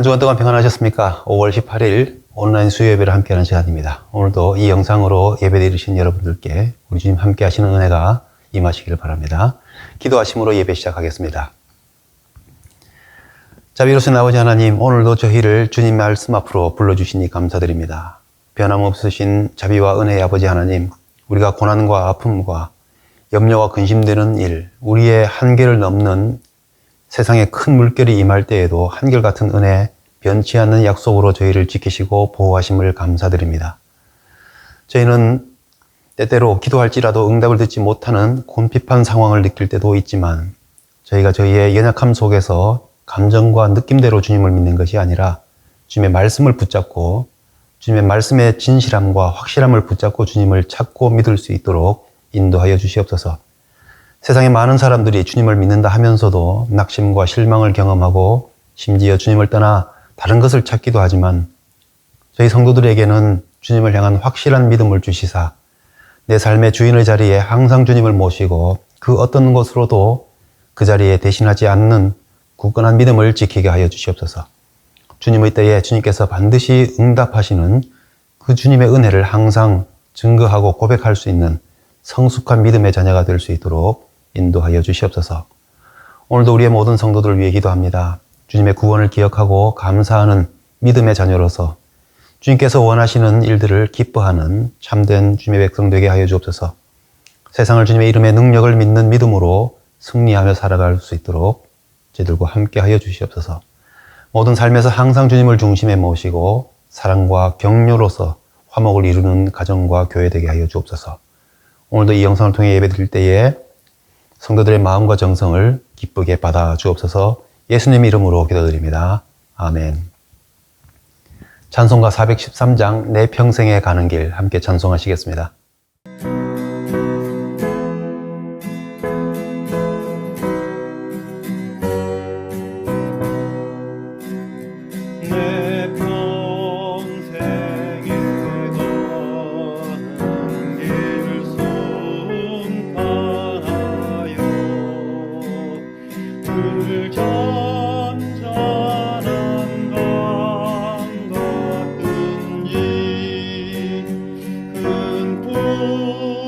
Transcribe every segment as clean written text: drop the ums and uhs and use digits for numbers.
한 주간 동안 평안하셨습니까? 5월 18일 온라인 수요 예배를 함께하는 시간입니다. 오늘도 이 영상으로 예배드리신 여러분들께 우리 주님 함께 하시는 은혜가 임하시기를 바랍니다. 기도하심으로 예배 시작하겠습니다. 자비로우신 아버지 하나님, 오늘도 저희를 주님 말씀 앞으로 불러주시니 감사드립니다. 변함없으신 자비와 은혜의 아버지 하나님, 우리가 고난과 아픔과 염려와 근심되는 일, 우리의 한계를 넘는 세상에 큰 물결이 임할 때에도 한결같은 은혜, 변치 않는 약속으로 저희를 지키시고 보호하심을 감사드립니다. 저희는 때때로 기도할지라도 응답을 듣지 못하는 곤핍한 상황을 느낄 때도 있지만 저희가 저희의 연약함 속에서 감정과 느낌대로 주님을 믿는 것이 아니라 주님의 말씀을 붙잡고 주님의 말씀의 진실함과 확실함을 붙잡고 주님을 찾고 믿을 수 있도록 인도하여 주시옵소서. 세상에 많은 사람들이 주님을 믿는다 하면서도 낙심과 실망을 경험하고 심지어 주님을 떠나 다른 것을 찾기도 하지만 저희 성도들에게는 주님을 향한 확실한 믿음을 주시사 내 삶의 주인의 자리에 항상 주님을 모시고 그 어떤 것으로도 그 자리에 대신하지 않는 굳건한 믿음을 지키게 하여 주시옵소서. 주님의 때에 주님께서 반드시 응답하시는 그 주님의 은혜를 항상 증거하고 고백할 수 있는 성숙한 믿음의 자녀가 될 수 있도록 인도하여 주시옵소서. 오늘도 우리의 모든 성도들을 위해 기도합니다. 주님의 구원을 기억하고 감사하는 믿음의 자녀로서 주님께서 원하시는 일들을 기뻐하는 참된 주님의 백성 되게 하여 주옵소서. 세상을 주님의 이름의 능력을 믿는 믿음으로 승리하며 살아갈 수 있도록 저희들과 함께 하여 주시옵소서. 모든 삶에서 항상 주님을 중심에 모시고 사랑과 격려로서 화목을 이루는 가정과 교회 되게 하여 주옵소서. 오늘도 이 영상을 통해 예배 드릴 때에 성도들의 마음과 정성을 기쁘게 받아 주옵소서. 예수님 이름으로 기도드립니다. 아멘. 찬송가 413장 내 평생에 가는 길 함께 찬송하시겠습니다. 큰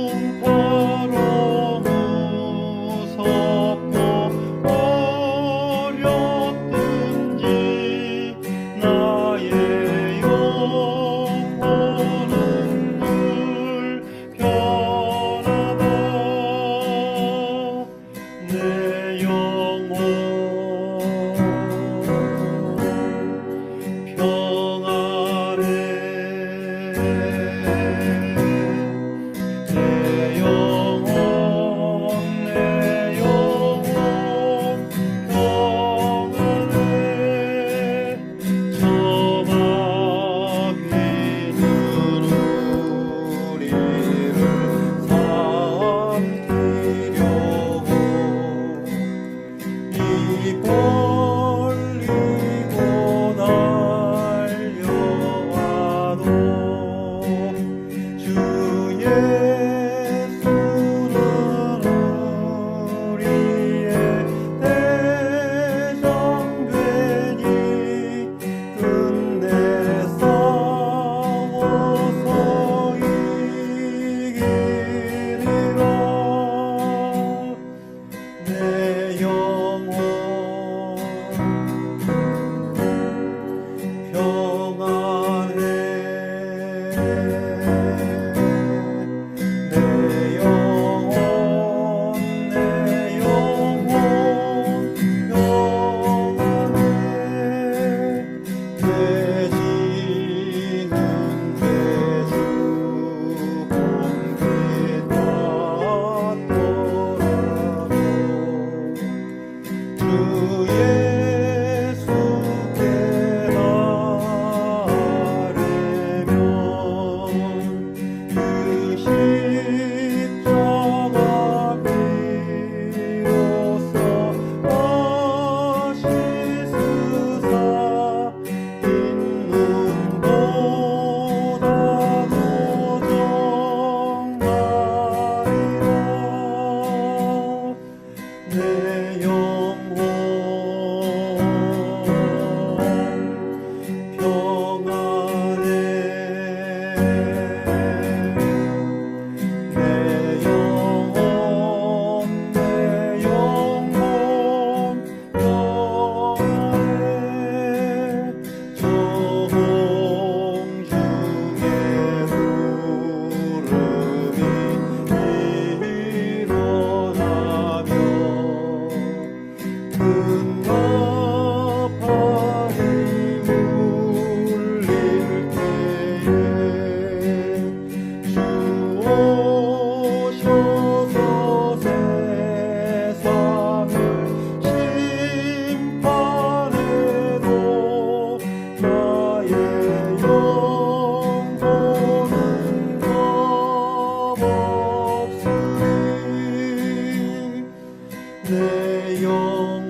내 영혼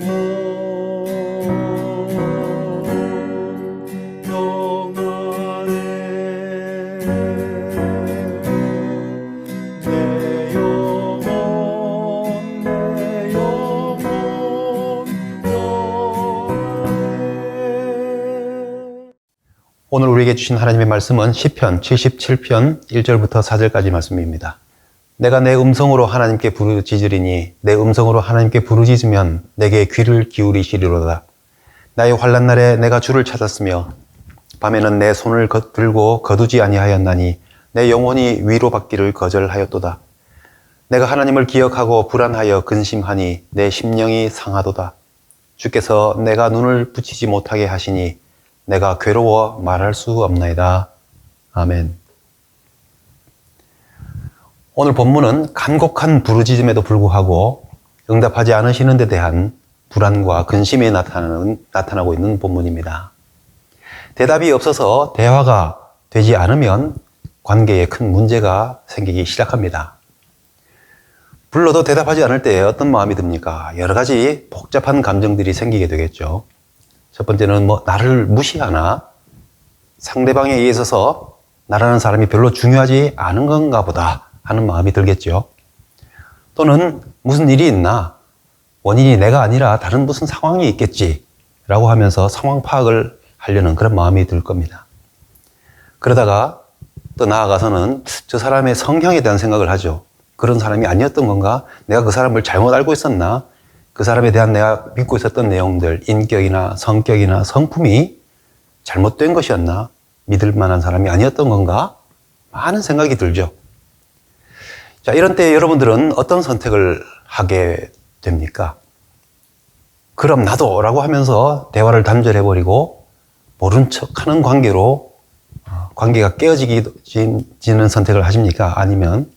평안해 내 영혼 평안해. 오늘 우리에게 주신 하나님의 말씀은 시편 77편 1절부터 4절까지 말씀입니다. 내가 내 음성으로 하나님께 부르짖으리니 내 음성으로 하나님께 부르짖으면 내게 귀를 기울이시리로다. 나의 환난 날에 내가 주를 찾았으며 밤에는 내 손을 들고 거두지 아니하였나니 내 영혼이 위로받기를 거절하였도다. 내가 하나님을 기억하고 불안하여 근심하니 내 심령이 상하도다. 주께서 내가 눈을 붙이지 못하게 하시니 내가 괴로워 말할 수 없나이다. 아멘. 오늘 본문은 간곡한 부르짖음에도 불구하고 응답하지 않으시는 데 대한 불안과 근심이 나타나고 있는 본문입니다. 대답이 없어서 대화가 되지 않으면 관계에 큰 문제가 생기기 시작합니다. 불러도 대답하지 않을 때 어떤 마음이 듭니까? 여러 가지 복잡한 감정들이 생기게 되겠죠. 첫 번째는 나를 무시하나? 상대방에 있어서 나라는 사람이 별로 중요하지 않은 건가 보다 하는 마음이 들겠죠. 또는 무슨 일이 있나? 원인이 내가 아니라 다른 무슨 상황이 있겠지 라고 하면서 상황 파악을 하려는 그런 마음이 들 겁니다. 그러다가 또 나아가서는 저 사람의 성향에 대한 생각을 하죠. 그런 사람이 아니었던 건가? 내가 그 사람을 잘못 알고 있었나? 그 사람에 대한 내가 믿고 있었던 내용들, 인격이나 성격이나 성품이 잘못된 것이었나? 믿을 만한 사람이 아니었던 건가? 많은 생각이 들죠. 자, 이런 때 여러분들은 어떤 선택을 하게 됩니까? 그럼 나도 라고 하면서 대화를 단절해버리고 모른 척하는 관계로 관계가 깨어지는 선택을 하십니까? 아니면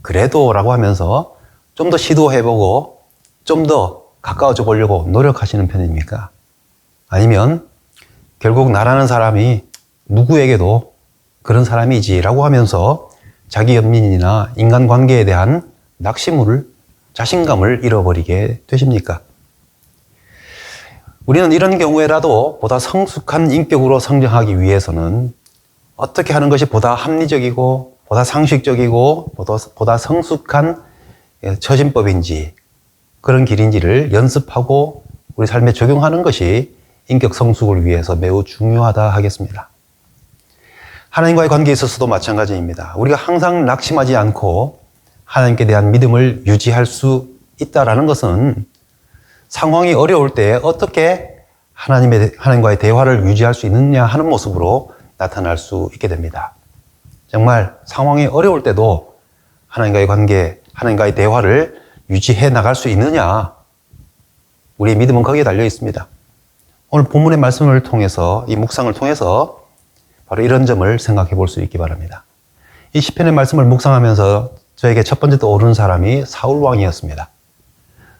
그래도 라고 하면서 좀 더 시도해보고 좀 더 가까워져 보려고 노력하시는 편입니까? 아니면 결국 나라는 사람이 누구에게도 그런 사람이지 라고 하면서 자기 연민이나 인간관계에 대한 낙심을, 자신감을 잃어버리게 되십니까? 우리는 이런 경우에라도 보다 성숙한 인격으로 성장하기 위해서는 어떻게 하는 것이 보다 합리적이고 보다 상식적이고 보다 성숙한 처신법인지 그런 길인지를 연습하고 우리 삶에 적용하는 것이 인격 성숙을 위해서 매우 중요하다 하겠습니다. 하나님과의 관계에 있어서도 마찬가지입니다. 우리가 항상 낙심하지 않고 하나님께 대한 믿음을 유지할 수 있다라는 것은 상황이 어려울 때 어떻게 하나님과의 대화를 유지할 수 있느냐 하는 모습으로 나타날 수 있게 됩니다. 정말 상황이 어려울 때도 하나님과의 관계, 하나님과의 대화를 유지해 나갈 수 있느냐? 우리의 믿음은 거기에 달려 있습니다. 오늘 본문의 말씀을 통해서, 이 묵상을 통해서 바로 이런 점을 생각해 볼 수 있기 바랍니다. 이 시편의 말씀을 묵상하면서 저에게 첫 번째 떠오르는 사람이 사울 왕이었습니다.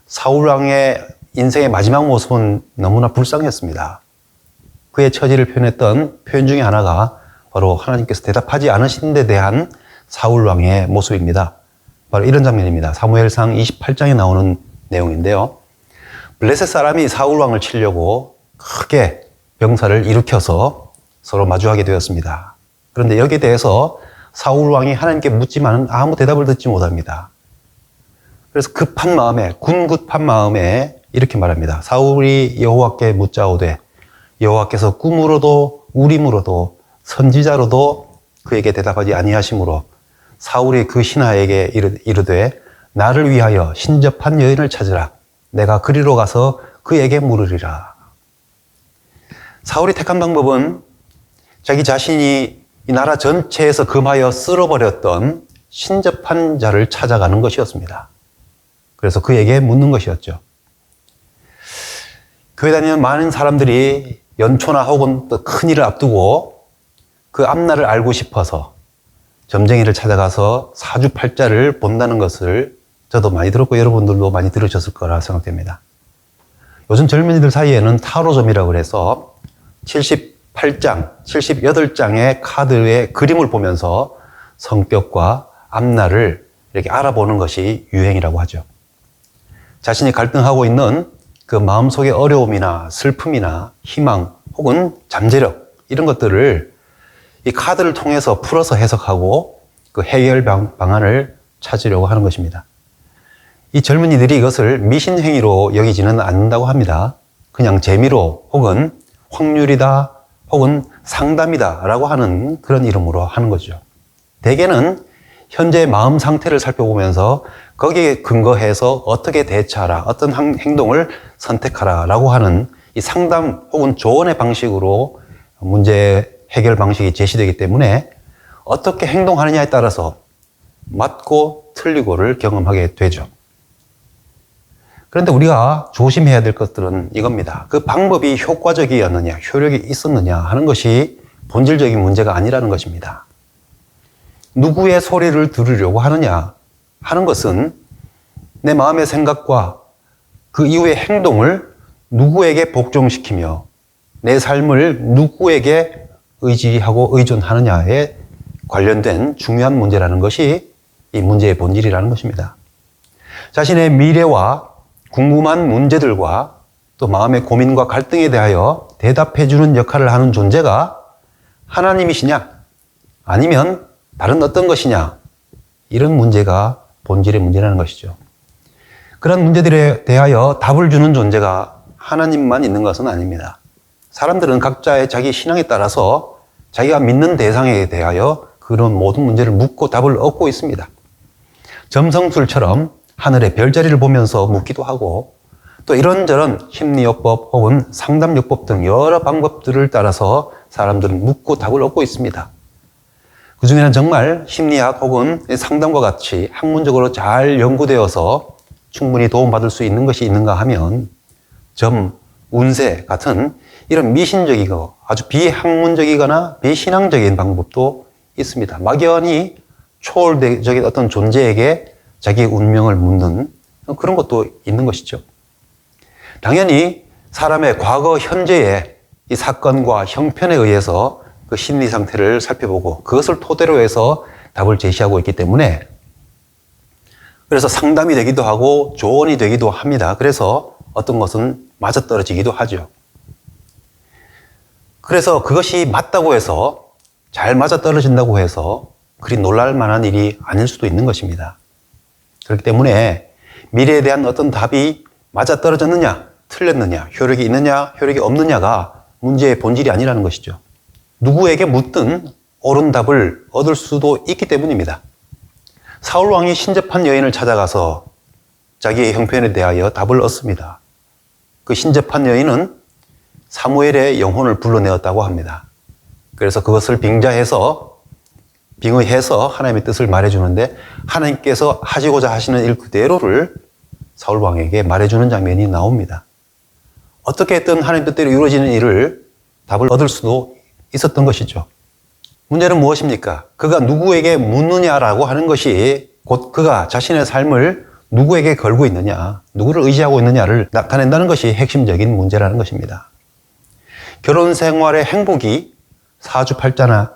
사울 왕의 인생의 마지막 모습은 너무나 불쌍했습니다. 그의 처지를 표현했던 표현 중에 하나가 바로 하나님께서 대답하지 않으신 데 대한 사울 왕의 모습입니다. 바로 이런 장면입니다. 사무엘상 28장에 나오는 내용인데요. 블레셋 사람이 사울 왕을 치려고 크게 병사를 일으켜서 서로 마주하게 되었습니다. 그런데 여기에 대해서 사울 왕이 하나님께 묻지만 아무 대답을 듣지 못합니다. 그래서 급한 마음에, 군급한 마음에 이렇게 말합니다. 사울이 여호와께 묻자오되 여호와께서 꿈으로도 우림으로도 선지자로도 그에게 대답하지 아니하심으로 사울이 그 신하에게 이르되 나를 위하여 신접한 여인을 찾으라. 내가 그리로 가서 그에게 물으리라. 사울이 택한 방법은 자기 자신이 이 나라 전체에서 금하여 쓸어버렸던 신접한 자를 찾아가는 것이었습니다. 그래서 그에게 묻는 것이었죠. 교회 다니는 많은 사람들이 연초나 혹은 또 큰일을 앞두고 그 앞날을 알고 싶어서 점쟁이를 찾아가서 사주팔자를 본다는 것을 저도 많이 들었고 여러분들도 많이 들으셨을 거라 생각됩니다. 요즘 젊은이들 사이에는 타로점이라고 해서 78장, 78장의 카드의 그림을 보면서 성격과 앞날을 이렇게 알아보는 것이 유행이라고 하죠. 자신이 갈등하고 있는 그 마음속의 어려움이나 슬픔이나 희망 혹은 잠재력 이런 것들을 이 카드를 통해서 풀어서 해석하고 그 해결 방안을 찾으려고 하는 것입니다. 이 젊은이들이 이것을 미신행위로 여기지는 않는다고 합니다. 그냥 재미로 혹은 확률이다 혹은 상담이다 라고 하는 그런 이름으로 하는 거죠. 대개는 현재 마음 상태를 살펴보면서 거기에 근거해서 어떻게 대처하라, 어떤 행동을 선택하라 라고 하는 이 상담 혹은 조언의 방식으로 문제 해결 방식이 제시되기 때문에 어떻게 행동하느냐에 따라서 맞고 틀리고를 경험하게 되죠. 그런데 우리가 조심해야 될 것들은 이겁니다. 그 방법이 효과적이었느냐, 효력이 있었느냐 하는 것이 본질적인 문제가 아니라는 것입니다. 누구의 소리를 들으려고 하느냐 하는 것은 내 마음의 생각과 그 이후의 행동을 누구에게 복종시키며 내 삶을 누구에게 의지하고 의존하느냐에 관련된 중요한 문제라는 것이 이 문제의 본질이라는 것입니다. 자신의 미래와 궁금한 문제들과 또 마음의 고민과 갈등에 대하여 대답해주는 역할을 하는 존재가 하나님이시냐 아니면 다른 어떤 것이냐 이런 문제가 본질의 문제라는 것이죠. 그런 문제들에 대하여 답을 주는 존재가 하나님만 있는 것은 아닙니다. 사람들은 각자의 자기 신앙에 따라서 자기가 믿는 대상에 대하여 그런 모든 문제를 묻고 답을 얻고 있습니다. 점성술처럼 하늘의 별자리를 보면서 묻기도 하고 또 이런저런 심리요법 혹은 상담요법 등 여러 방법들을 따라서 사람들은 묻고 답을 얻고 있습니다. 그 중에는 정말 심리학 혹은 상담과 같이 학문적으로 잘 연구되어서 충분히 도움받을 수 있는 것이 있는가 하면 점, 운세 같은 이런 미신적이고 아주 비학문적이거나 비신앙적인 방법도 있습니다. 막연히 초월적인 어떤 존재에게 자기의 운명을 묻는 그런 것도 있는 것이죠. 당연히 사람의 과거, 현재의 이 사건과 형편에 의해서 그 심리 상태를 살펴보고 그것을 토대로 해서 답을 제시하고 있기 때문에 그래서 상담이 되기도 하고 조언이 되기도 합니다. 그래서 어떤 것은 맞아떨어지기도 하죠. 그래서 그것이 맞다고 해서 잘 맞아떨어진다고 해서 그리 놀랄 만한 일이 아닐 수도 있는 것입니다. 그렇기 때문에 미래에 대한 어떤 답이 맞아떨어졌느냐, 틀렸느냐, 효력이 있느냐, 효력이 없느냐가 문제의 본질이 아니라는 것이죠. 누구에게 묻든 옳은 답을 얻을 수도 있기 때문입니다. 사울 왕이 신접한 여인을 찾아가서 자기의 형편에 대하여 답을 얻습니다. 그 신접한 여인은 사무엘의 영혼을 불러내었다고 합니다. 그래서 그것을 빙의해서 하나님의 뜻을 말해주는데 하나님께서 하시고자 하시는 일 그대로를 사울 왕에게 말해주는 장면이 나옵니다. 어떻게 했든 하나님 뜻대로 이루어지는 일을 답을 얻을 수도 있었던 것이죠. 문제는 무엇입니까? 그가 누구에게 묻느냐라고 하는 것이 곧 그가 자신의 삶을 누구에게 걸고 있느냐, 누구를 의지하고 있느냐를 나타낸다는 것이 핵심적인 문제라는 것입니다. 결혼 생활의 행복이 사주팔자나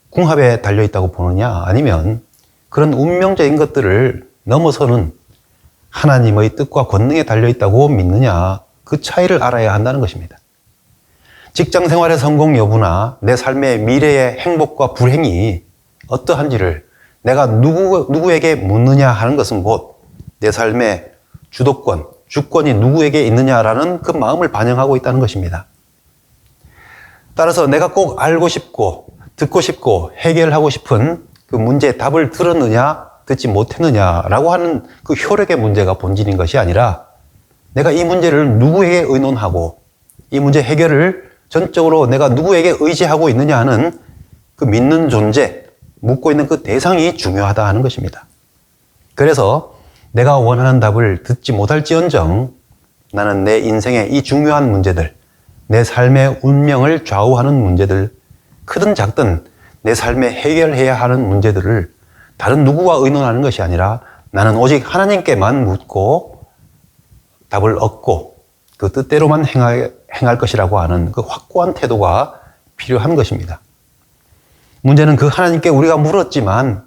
궁합에 달려있다고 보느냐 아니면 그런 운명적인 것들을 넘어서는 하나님의 뜻과 권능에 달려있다고 믿느냐 그 차이를 알아야 한다는 것입니다. 직장 생활의 성공 여부나 내 삶의 미래의 행복과 불행이 어떠한지를 내가 누구에게 묻느냐 하는 것은 곧 내 삶의 주도권, 주권이 누구에게 있느냐라는 그 마음을 반영하고 있다는 것입니다. 따라서 내가 꼭 알고 싶고 듣고 싶고 해결하고 싶은 그 문제의 답을 들었느냐 듣지 못했느냐라고 하는 그 효력의 문제가 본질인 것이 아니라 내가 이 문제를 누구에게 의논하고 이 문제 해결을 전적으로 내가 누구에게 의지하고 있느냐 하는 그 믿는 존재, 묻고 있는 그 대상이 중요하다 하는 것입니다. 그래서 내가 원하는 답을 듣지 못할지언정 나는 내 인생의 이 중요한 문제들, 내 삶의 운명을 좌우하는 문제들, 크든 작든 내 삶에 해결해야 하는 문제들을 다른 누구와 의논하는 것이 아니라 나는 오직 하나님께만 묻고 답을 얻고 그 뜻대로만 행할 것이라고 하는 그 확고한 태도가 필요한 것입니다. 문제는 그 하나님께 우리가 물었지만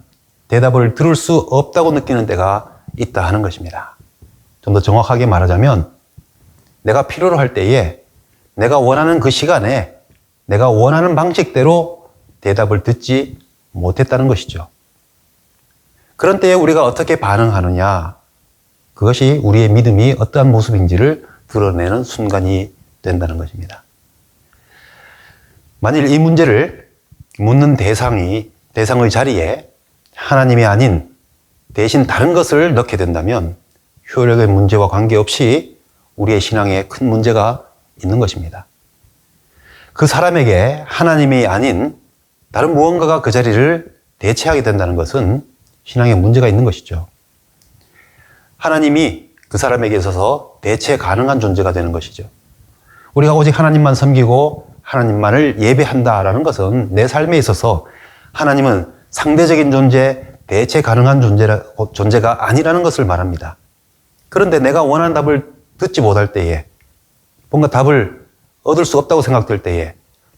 대답을 들을 수 없다고 느끼는 때가 있다 하는 것입니다. 좀 더 정확하게 말하자면 내가 필요로 할 때에 내가 원하는 그 시간에 내가 원하는 방식대로 대답을 듣지 못했다는 것이죠. 그런 때에 우리가 어떻게 반응하느냐, 그것이 우리의 믿음이 어떠한 모습인지를 드러내는 순간이 된다는 것입니다. 만일 이 문제를 묻는 대상의 자리에 하나님이 아닌 대신 다른 것을 넣게 된다면 효력의 문제와 관계없이 우리의 신앙에 큰 문제가 있는 것입니다. 그 사람에게 하나님이 아닌 다른 무언가가 그 자리를 대체하게 된다는 것은 신앙에 문제가 있는 것이죠. 하나님이 그 사람에게 있어서 대체 가능한 존재가 되는 것이죠. 우리가 오직 하나님만 섬기고 하나님만을 예배한다라는 것은 내 삶에 있어서 하나님은 상대적인 존재, 대체 가능한 존재가 아니라는 것을 말합니다. 그런데 내가 원하는 답을 듣지 못할 때에, 뭔가 답을 얻을 수 없다고 생각될 때에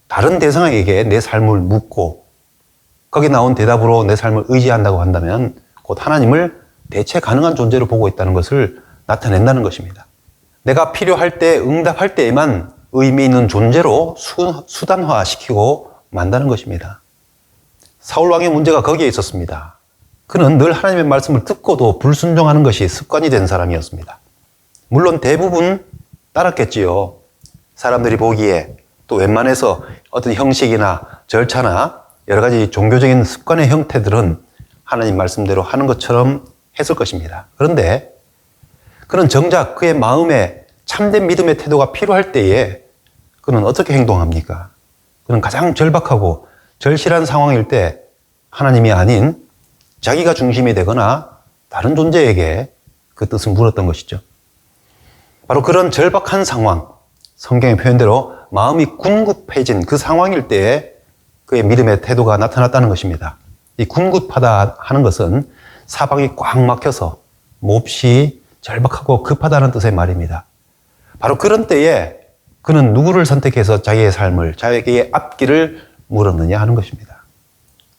다른 대상에게 내 삶을 묻고 거기에 나온 대답으로 내 삶을 의지한다고 한다면 곧 하나님을 대체 가능한 존재로 보고 있다는 것을 나타낸다는 것입니다. 내가 필요할 때, 응답할 때에만 의미 있는 존재로 수단화시키고 만다는 것입니다. 사울왕의 문제가 거기에 있었습니다. 그는 늘 하나님의 말씀을 듣고도 불순종하는 것이 습관이 된 사람이었습니다. 물론 대부분 따랐겠지요. 사람들이 보기에 또 웬만해서 어떤 형식이나 절차나 여러 가지 종교적인 습관의 형태들은 하나님 말씀대로 하는 것처럼 했을 것입니다. 그런데 그는 정작 그의 마음에 참된 믿음의 태도가 필요할 때에 그는 어떻게 행동합니까? 그는 가장 절박하고 절실한 상황일 때 하나님이 아닌 자기가 중심이 되거나 다른 존재에게 그 뜻을 물었던 것이죠. 바로 그런 절박한 상황, 성경의 표현대로 마음이 궁급해진 그 상황일 때에 그의 믿음의 태도가 나타났다는 것입니다. 이 궁급하다 하는 것은 사방이 꽉 막혀서 몹시 절박하고 급하다는 뜻의 말입니다. 바로 그런 때에 그는 누구를 선택해서 자기의 삶을, 자기의 앞길을 물었느냐 하는 것입니다.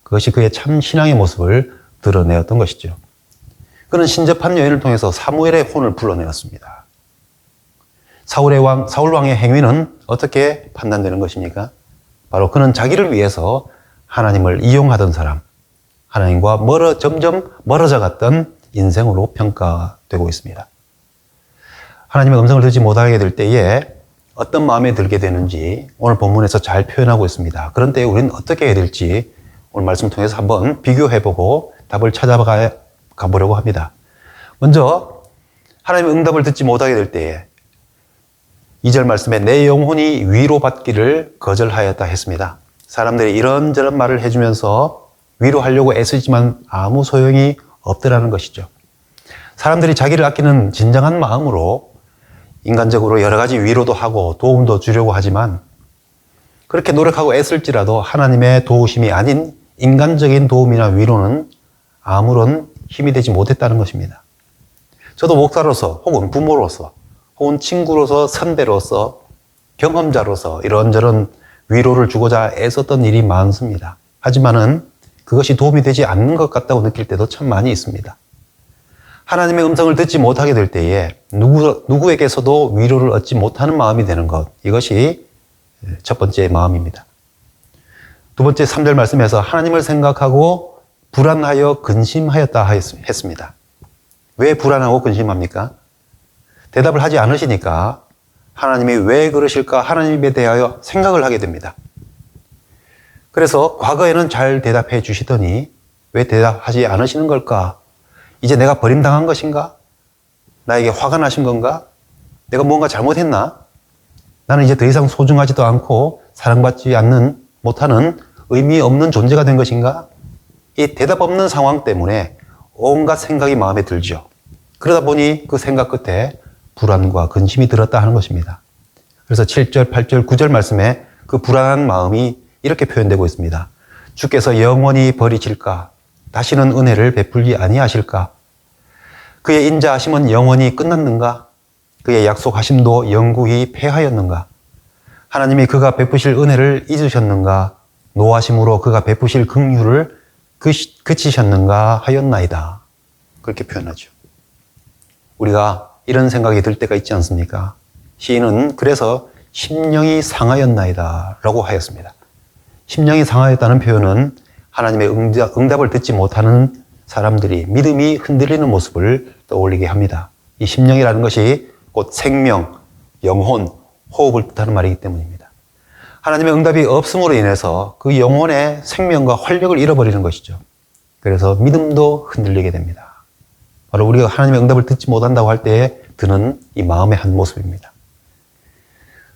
그것이 그의 참 신앙의 모습을 드러내었던 것이죠. 그는 신접한 여인을 통해서 사무엘의 혼을 불러내었습니다. 사울 왕의 행위는 어떻게 판단되는 것입니까? 바로 그는 자기를 위해서 하나님을 이용하던 사람, 하나님과 점점 멀어져 갔던 인생으로 평가되고 있습니다. 하나님의 음성을 듣지 못하게 될 때에 어떤 마음에 들게 되는지 오늘 본문에서 잘 표현하고 있습니다. 그런 때에 우리는 어떻게 해야 될지 오늘 말씀 통해서 한번 비교해보고 답을 찾아가 보려고 합니다. 먼저 하나님의 응답을 듣지 못하게 될 때에 2절 말씀에 내 영혼이 위로받기를 거절하였다 했습니다. 사람들이 이런저런 말을 해주면서 위로하려고 애쓰지만 아무 소용이 없더라는 것이죠. 사람들이 자기를 아끼는 진정한 마음으로 인간적으로 여러 가지 위로도 하고 도움도 주려고 하지만 그렇게 노력하고 애쓸지라도 하나님의 도우심이 아닌 인간적인 도움이나 위로는 아무런 힘이 되지 못했다는 것입니다. 저도 목사로서 혹은 부모로서 혹은 친구로서 선배로서 경험자로서 이런저런 위로를 주고자 애썼던 일이 많습니다. 하지만은 그것이 도움이 되지 않는 것 같다고 느낄 때도 참 많이 있습니다. 하나님의 음성을 듣지 못하게 될 때에 누구에게서도 위로를 얻지 못하는 마음이 되는 것, 이것이 첫 번째 마음입니다. 두 번째 3절 말씀에서 하나님을 생각하고 불안하여 근심하였다 했습니다. 왜 불안하고 근심합니까? 대답을 하지 않으시니까 하나님이 왜 그러실까 하나님에 대하여 생각을 하게 됩니다. 그래서 과거에는 잘 대답해 주시더니 왜 대답하지 않으시는 걸까? 이제 내가 버림당한 것인가? 나에게 화가 나신 건가? 내가 뭔가 잘못했나? 나는 이제 더 이상 소중하지도 않고 사랑받지 못하는 의미 없는 존재가 된 것인가? 이 대답 없는 상황 때문에 온갖 생각이 마음에 들죠. 그러다 보니 그 생각 끝에 불안과 근심이 들었다 하는 것입니다. 그래서 7절, 8절, 9절 말씀에 그 불안한 마음이 이렇게 표현되고 있습니다. 주께서 영원히 버리실까? 다시는 은혜를 베풀지 아니하실까? 그의 인자하심은 영원히 끝났는가? 그의 약속하심도 영구히 패하였는가? 하나님이 그가 베푸실 은혜를 잊으셨는가? 노하심으로 그가 베푸실 긍휼을 그치셨는가 하였나이다. 그렇게 표현하죠. 우리가 이런 생각이 들 때가 있지 않습니까? 시인은 그래서 심령이 상하였나이다 라고 하였습니다. 심령이 상하였다는 표현은 하나님의 응답을 듣지 못하는 사람들이 믿음이 흔들리는 모습을 떠올리게 합니다. 이 심령이라는 것이 곧 생명, 영혼, 호흡을 뜻하는 말이기 때문입니다. 하나님의 응답이 없음으로 인해서 그 영혼의 생명과 활력을 잃어버리는 것이죠. 그래서 믿음도 흔들리게 됩니다. 바로 우리가 하나님의 응답을 듣지 못한다고 할 때에 드는 이 마음의 한 모습입니다.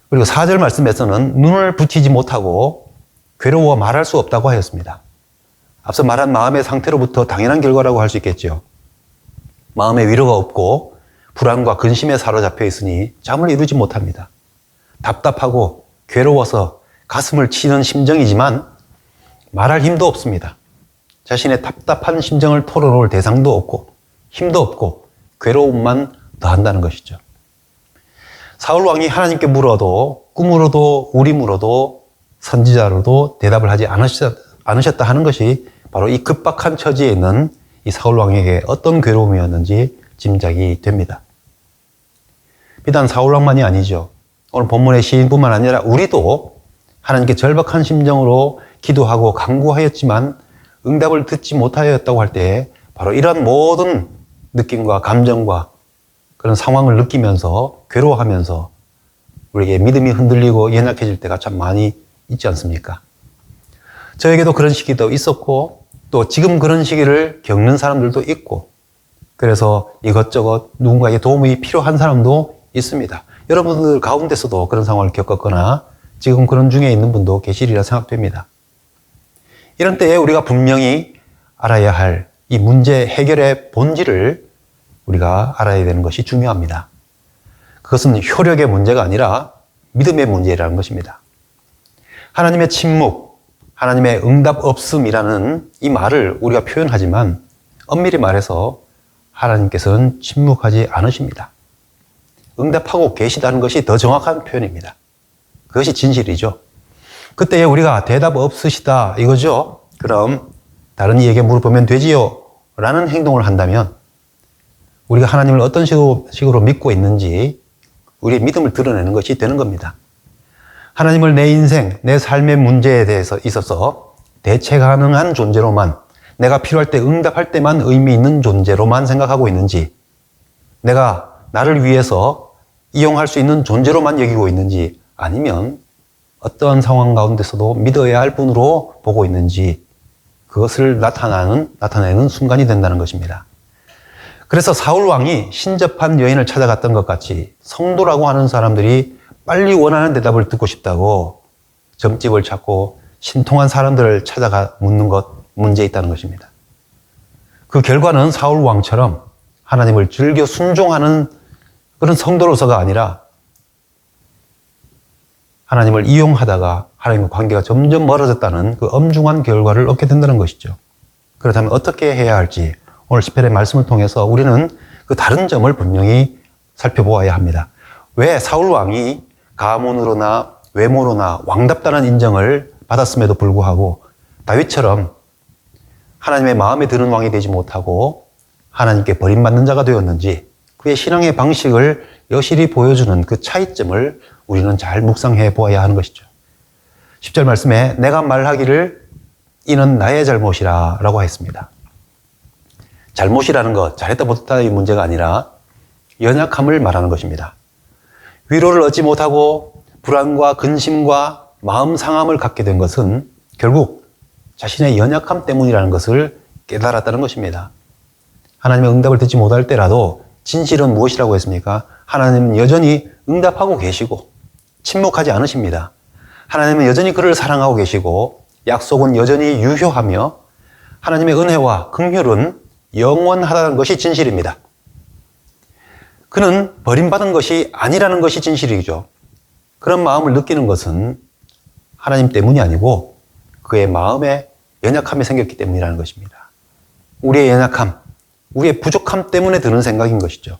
그리고 4절 말씀에서는 눈을 붙이지 못하고 괴로워 말할 수 없다고 하였습니다. 앞서 말한 마음의 상태로부터 당연한 결과라고 할 수 있겠죠. 마음의 위로가 없고 불안과 근심에 사로잡혀 있으니 잠을 이루지 못합니다. 답답하고 괴로워서 가슴을 치는 심정이지만 말할 힘도 없습니다. 자신의 답답한 심정을 털어놓을 대상도 없고 힘도 없고 괴로움만 더한다는 것이죠. 사울 왕이 하나님께 물어도 꿈으로도 우림으로도 선지자로도 대답을 하지 않으셨다 하는 것이 바로 이 급박한 처지에 있는 이 사울 왕에게 어떤 괴로움이었는지 짐작이 됩니다. 비단 사울 왕만이 아니죠. 오늘 본문의 시인뿐만 아니라 우리도 하나님께 절박한 심정으로 기도하고 간구하였지만 응답을 듣지 못하였다고 할 때 바로 이러한 모든 느낌과 감정과 그런 상황을 느끼면서 괴로워하면서 우리에게 믿음이 흔들리고 연약해질 때가 참 많이 있지 않습니까? 저에게도 그런 시기도 있었고 또 지금 그런 시기를 겪는 사람들도 있고 그래서 이것저것 누군가의 도움이 필요한 사람도 있습니다. 여러분들 가운데서도 그런 상황을 겪었거나 지금 그런 중에 있는 분도 계시리라 생각됩니다. 이런 때에 우리가 분명히 알아야 할 이 문제 해결의 본질을 우리가 알아야 되는 것이 중요합니다. 그것은 효력의 문제가 아니라 믿음의 문제라는 것입니다. 하나님의 침묵, 하나님의 응답 없음이라는 이 말을 우리가 표현하지만 엄밀히 말해서 하나님께서는 침묵하지 않으십니다. 응답하고 계시다는 것이 더 정확한 표현입니다. 그것이 진실이죠. 그때 우리가 대답 없으시다 이거죠. 그럼 다른 이에게 물어보면 되지요 라는 행동을 한다면 우리가 하나님을 어떤 식으로 믿고 있는지 우리의 믿음을 드러내는 것이 되는 겁니다. 하나님을 내 인생, 내 삶의 문제에 대해서 있어서 대체 가능한 존재로만 내가 필요할 때 응답할 때만 의미 있는 존재로만 생각하고 있는지 내가 나를 위해서 이용할 수 있는 존재로만 여기고 있는지 아니면 어떠한 상황 가운데서도 믿어야 할 분으로 보고 있는지 그것을 나타내는 순간이 된다는 것입니다. 그래서 사울 왕이 신접한 여인을 찾아갔던 것 같이 성도라고 하는 사람들이 빨리 원하는 대답을 듣고 싶다고 점집을 찾고 신통한 사람들을 찾아가 묻는 것 문제에 있다는 것입니다. 그 결과는 사울 왕처럼 하나님을 즐겨 순종하는 그런 성도로서가 아니라 하나님을 이용하다가 하나님과 관계가 점점 멀어졌다는 그 엄중한 결과를 얻게 된다는 것이죠. 그렇다면 어떻게 해야 할지 오늘 시편의 말씀을 통해서 우리는 그 다른 점을 분명히 살펴보아야 합니다. 왜 사울 왕이 가문으로나 외모로나 왕답다는 인정을 받았음에도 불구하고 다윗처럼 하나님의 마음에 드는 왕이 되지 못하고 하나님께 버림받는 자가 되었는지 그의 신앙의 방식을 여실히 보여주는 그 차이점을 우리는 잘 묵상해 보아야 하는 것이죠. 10절 말씀에 내가 말하기를 이는 나의 잘못이라 라고 했습니다. 잘못이라는 것, 잘했다 못했다의 문제가 아니라 연약함을 말하는 것입니다. 위로를 얻지 못하고 불안과 근심과 마음 상함을 갖게 된 것은 결국 자신의 연약함 때문이라는 것을 깨달았다는 것입니다. 하나님의 응답을 듣지 못할 때라도 진실은 무엇이라고 했습니까? 하나님은 여전히 응답하고 계시고 침묵하지 않으십니다. 하나님은 여전히 그를 사랑하고 계시고 약속은 여전히 유효하며 하나님의 은혜와 긍휼은 영원하다는 것이 진실입니다. 그는 버림받은 것이 아니라는 것이 진실이죠. 그런 마음을 느끼는 것은 하나님 때문이 아니고 그의 마음에 연약함이 생겼기 때문이라는 것입니다. 우리의 연약함, 우리의 부족함 때문에 드는 생각인 것이죠.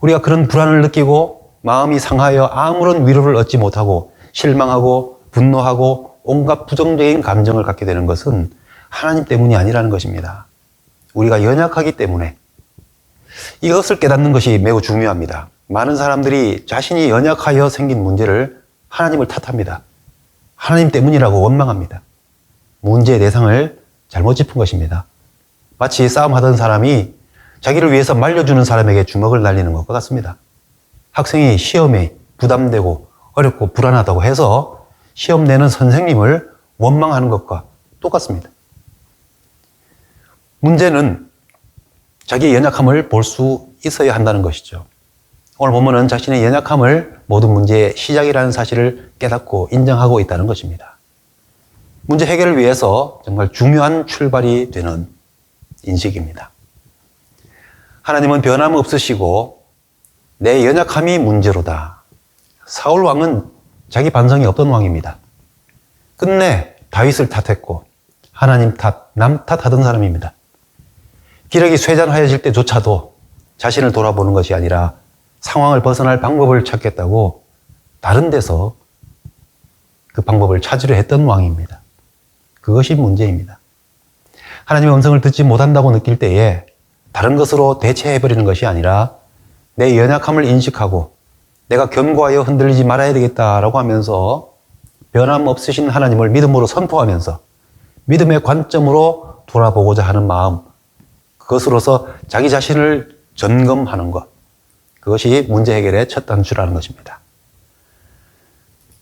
우리가 그런 불안을 느끼고 마음이 상하여 아무런 위로를 얻지 못하고 실망하고 분노하고 온갖 부정적인 감정을 갖게 되는 것은 하나님 때문이 아니라는 것입니다. 우리가 연약하기 때문에 이것을 깨닫는 것이 매우 중요합니다. 많은 사람들이 자신이 연약하여 생긴 문제를 하나님을 탓합니다. 하나님 때문이라고 원망합니다. 문제의 대상을 잘못 짚은 것입니다. 마치 싸움하던 사람이 자기를 위해서 말려주는 사람에게 주먹을 날리는 것과 같습니다. 학생이 시험에 부담되고 어렵고 불안하다고 해서 시험 내는 선생님을 원망하는 것과 똑같습니다. 문제는 자기의 연약함을 볼 수 있어야 한다는 것이죠. 오늘 본문은 자신의 연약함을 모든 문제의 시작이라는 사실을 깨닫고 인정하고 있다는 것입니다. 문제 해결을 위해서 정말 중요한 출발이 되는 인식입니다. 하나님은 변함없으시고 내 연약함이 문제로다. 사울 왕은 자기 반성이 없던 왕입니다. 끝내 다윗을 탓했고 하나님 탓, 남 탓하던 사람입니다. 기력이 쇠잔하여질 때조차도 자신을 돌아보는 것이 아니라 상황을 벗어날 방법을 찾겠다고 다른 데서 그 방법을 찾으려 했던 왕입니다. 그것이 문제입니다. 하나님의 음성을 듣지 못한다고 느낄 때에 다른 것으로 대체해버리는 것이 아니라 내 연약함을 인식하고 내가 견고하여 흔들리지 말아야 되겠다라고 하면서 변함없으신 하나님을 믿음으로 선포하면서 믿음의 관점으로 돌아보고자 하는 마음, 그것으로서 자기 자신을 점검하는 것, 그것이 문제 해결의 첫 단추라는 것입니다.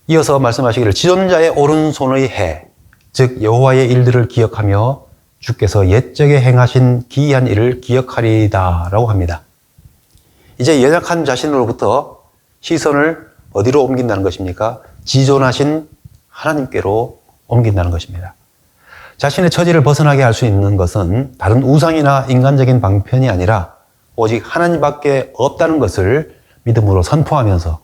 이어서 말씀하시기를 지존자의 오른손의 해, 즉 여호와의 일들을 기억하며 주께서 옛적에 행하신 기이한 일을 기억하리이다 라고 합니다. 이제 연약한 자신으로부터 시선을 어디로 옮긴다는 것입니까? 지존하신 하나님께로 옮긴다는 것입니다. 자신의 처지를 벗어나게 할 수 있는 것은 다른 우상이나 인간적인 방편이 아니라 오직 하나님밖에 없다는 것을 믿음으로 선포하면서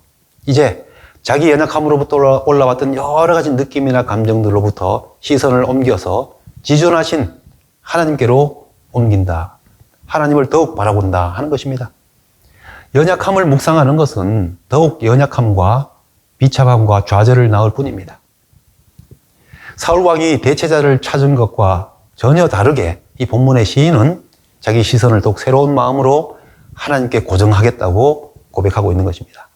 이제 자기 연약함으로부터 올라왔던 여러 가지 느낌이나 감정들로부터 시선을 옮겨서 지존하신 하나님께로 옮긴다. 하나님을 더욱 바라본다 하는 것입니다. 연약함을 묵상하는 것은 더욱 연약함과 비참함과 좌절을 낳을 뿐입니다. 사울왕이 대체자를 찾은 것과 전혀 다르게 이 본문의 시인은 자기 시선을 더욱 새로운 마음으로 하나님께 고정하겠다고 고백하고 있는 것입니다.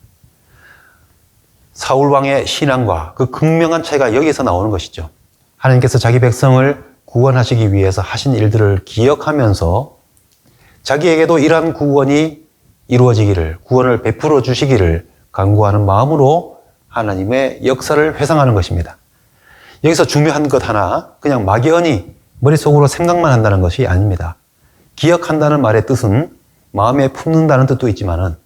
사울왕의 신앙과 그 극명한 차이가 여기서 나오는 것이죠. 하나님께서 자기 백성을 구원하시기 위해서 하신 일들을 기억하면서 자기에게도 이러한 구원이 이루어지기를, 구원을 베풀어 주시기를 간구하는 마음으로 하나님의 역사를 회상하는 것입니다. 여기서 중요한 것 하나, 그냥 막연히 머릿속으로 생각만 한다는 것이 아닙니다. 기억한다는 말의 뜻은 마음에 품는다는 뜻도 있지만은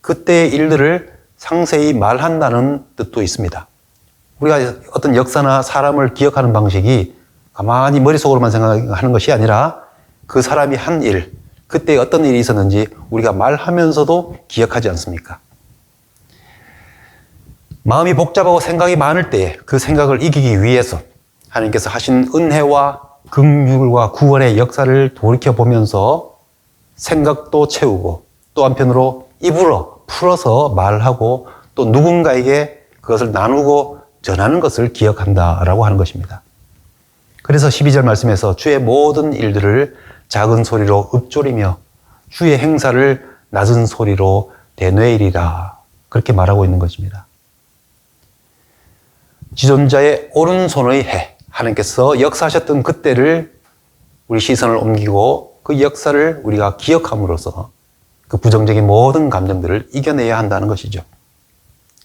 그때의 일들을 상세히 말한다는 뜻도 있습니다. 우리가 어떤 역사나 사람을 기억하는 방식이 가만히 머릿속으로만 생각하는 것이 아니라 그 사람이 한 일, 그때 어떤 일이 있었는지 우리가 말하면서도 기억하지 않습니까? 마음이 복잡하고 생각이 많을 때 그 생각을 이기기 위해서 하나님께서 하신 은혜와 긍휼과 구원의 역사를 돌이켜보면서 생각도 채우고 또 한편으로 입으로 풀어서 말하고 또 누군가에게 그것을 나누고 전하는 것을 기억한다라고 하는 것입니다. 그래서 12절 말씀에서 주의 모든 일들을 작은 소리로 읊조리며 주의 행사를 낮은 소리로 대뇌이리라 그렇게 말하고 있는 것입니다. 지존자의 오른손의 해, 하나님께서 역사하셨던 그때를 우리 시선을 옮기고 그 역사를 우리가 기억함으로써 그 부정적인 모든 감정들을 이겨내야 한다는 것이죠.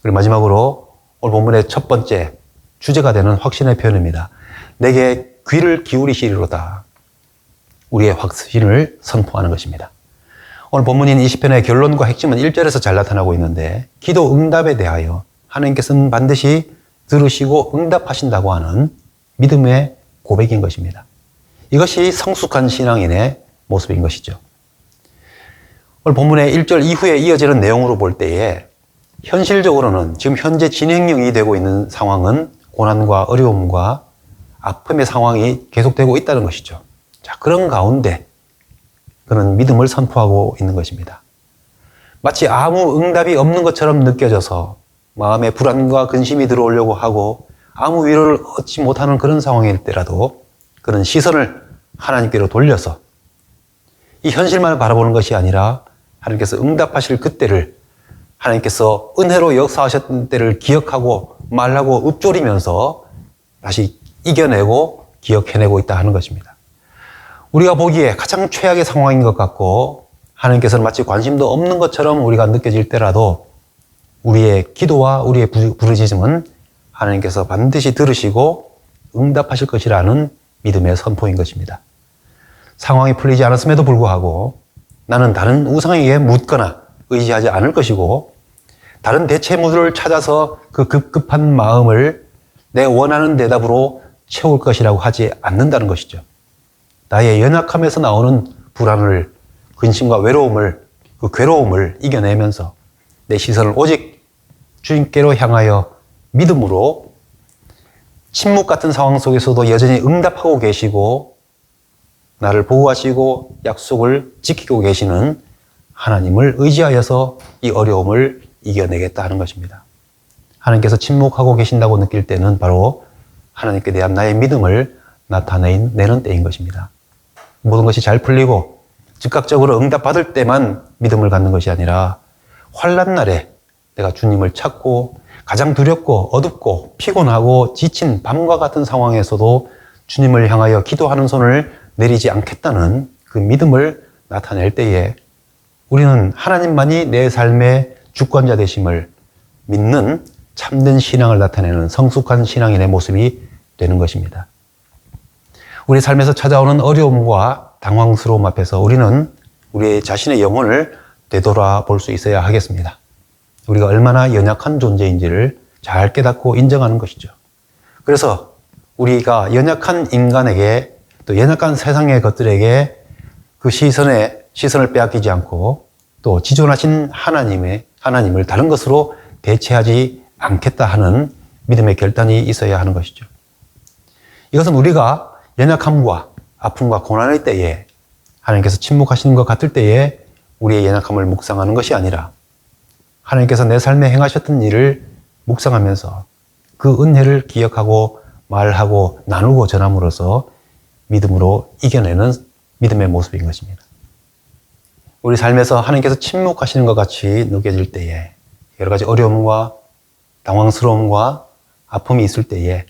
그리고 마지막으로 오늘 본문의 첫 번째 주제가 되는 확신의 표현입니다. 내게 귀를 기울이시리로다. 우리의 확신을 선포하는 것입니다. 오늘 본문인 이 시편의 결론과 핵심은 1절에서 잘 나타나고 있는데 기도 응답에 대하여 하나님께서는 반드시 들으시고 응답하신다고 하는 믿음의 고백인 것입니다. 이것이 성숙한 신앙인의 모습인 것이죠. 오늘 본문의 1절 이후에 이어지는 내용으로 볼 때에 현실적으로는 지금 현재 진행형이 되고 있는 상황은 고난과 어려움과 아픔의 상황이 계속되고 있다는 것이죠. 자, 그런 가운데 그는 믿음을 선포하고 있는 것입니다. 마치 아무 응답이 없는 것처럼 느껴져서 마음에 불안과 근심이 들어오려고 하고 아무 위로를 얻지 못하는 그런 상황일 때라도 그는 시선을 하나님께로 돌려서 이 현실만 바라보는 것이 아니라 하나님께서 응답하실 그때를, 하나님께서 은혜로 역사하셨던 때를 기억하고 말하고 읊조리면서 다시 이겨내고 기억해내고 있다 하는 것입니다. 우리가 보기에 가장 최악의 상황인 것 같고 하나님께서는 마치 관심도 없는 것처럼 우리가 느껴질 때라도 우리의 기도와 우리의 부르짖음은 하나님께서 반드시 들으시고 응답하실 것이라는 믿음의 선포인 것입니다. 상황이 풀리지 않았음에도 불구하고 나는 다른 우상에게 묻거나 의지하지 않을 것이고 다른 대체물을 찾아서 그 급급한 마음을 내 원하는 대답으로 채울 것이라고 하지 않는다는 것이죠. 나의 연약함에서 나오는 불안을, 근심과 외로움을, 그 괴로움을 이겨내면서 내 시선을 오직 주님께로 향하여 믿음으로 침묵 같은 상황 속에서도 여전히 응답하고 계시고 나를 보호하시고 약속을 지키고 계시는 하나님을 의지하여서 이 어려움을 이겨내겠다 하는 것입니다. 하나님께서 침묵하고 계신다고 느낄 때는 바로 하나님께 대한 나의 믿음을 나타내는 때인 것입니다. 모든 것이 잘 풀리고 즉각적으로 응답받을 때만 믿음을 갖는 것이 아니라 환난 날에 내가 주님을 찾고 가장 두렵고 어둡고 피곤하고 지친 밤과 같은 상황에서도 주님을 향하여 기도하는 손을 내리지 않겠다는 그 믿음을 나타낼 때에 우리는 하나님만이 내 삶의 주권자 되심을 믿는 참된 신앙을 나타내는 성숙한 신앙인의 모습이 되는 것입니다. 우리 삶에서 찾아오는 어려움과 당황스러움 앞에서 우리는 우리 자신의 영혼을 되돌아볼 수 있어야 하겠습니다. 우리가 얼마나 연약한 존재인지를 잘 깨닫고 인정하는 것이죠. 그래서 우리가 연약한 인간에게 또 연약한 세상의 것들에게 그 시선을 빼앗기지 않고 또 지존하신 하나님을 다른 것으로 대체하지 않겠다 하는 믿음의 결단이 있어야 하는 것이죠. 이것은 우리가 연약함과 아픔과 고난의 때에 하나님께서 침묵하시는 것 같을 때에 우리의 연약함을 묵상하는 것이 아니라 하나님께서 내 삶에 행하셨던 일을 묵상하면서 그 은혜를 기억하고 말하고 나누고 전함으로써 믿음으로 이겨내는 믿음의 모습인 것입니다. 우리 삶에서 하나님께서 침묵하시는 것 같이 느껴질 때에 여러 가지 어려움과 당황스러움과 아픔이 있을 때에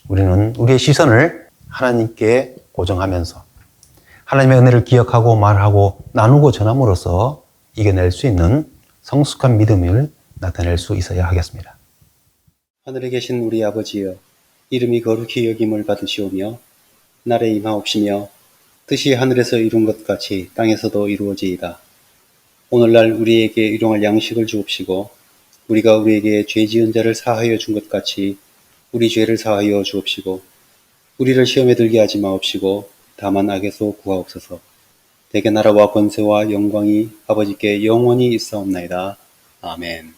우리는 우리의 시선을 하나님께 고정하면서 하나님의 은혜를 기억하고 말하고 나누고 전함으로써 이겨낼 수 있는 성숙한 믿음을 나타낼 수 있어야 하겠습니다. 하늘에 계신 우리 아버지여, 이름이 거룩히 여김을 받으시오며 날에 임하옵시며 뜻이 하늘에서 이룬 것 같이 땅에서도 이루어지이다. 오늘날 우리에게 일용할 양식을 주옵시고 우리가 우리에게 죄 지은 자를 사하여 준 것 같이 우리 죄를 사하여 주옵시고 우리를 시험에 들게 하지 마옵시고 다만 악에서 구하옵소서. 대개 나라와 권세와 영광이 아버지께 영원히 있사옵나이다. 아멘.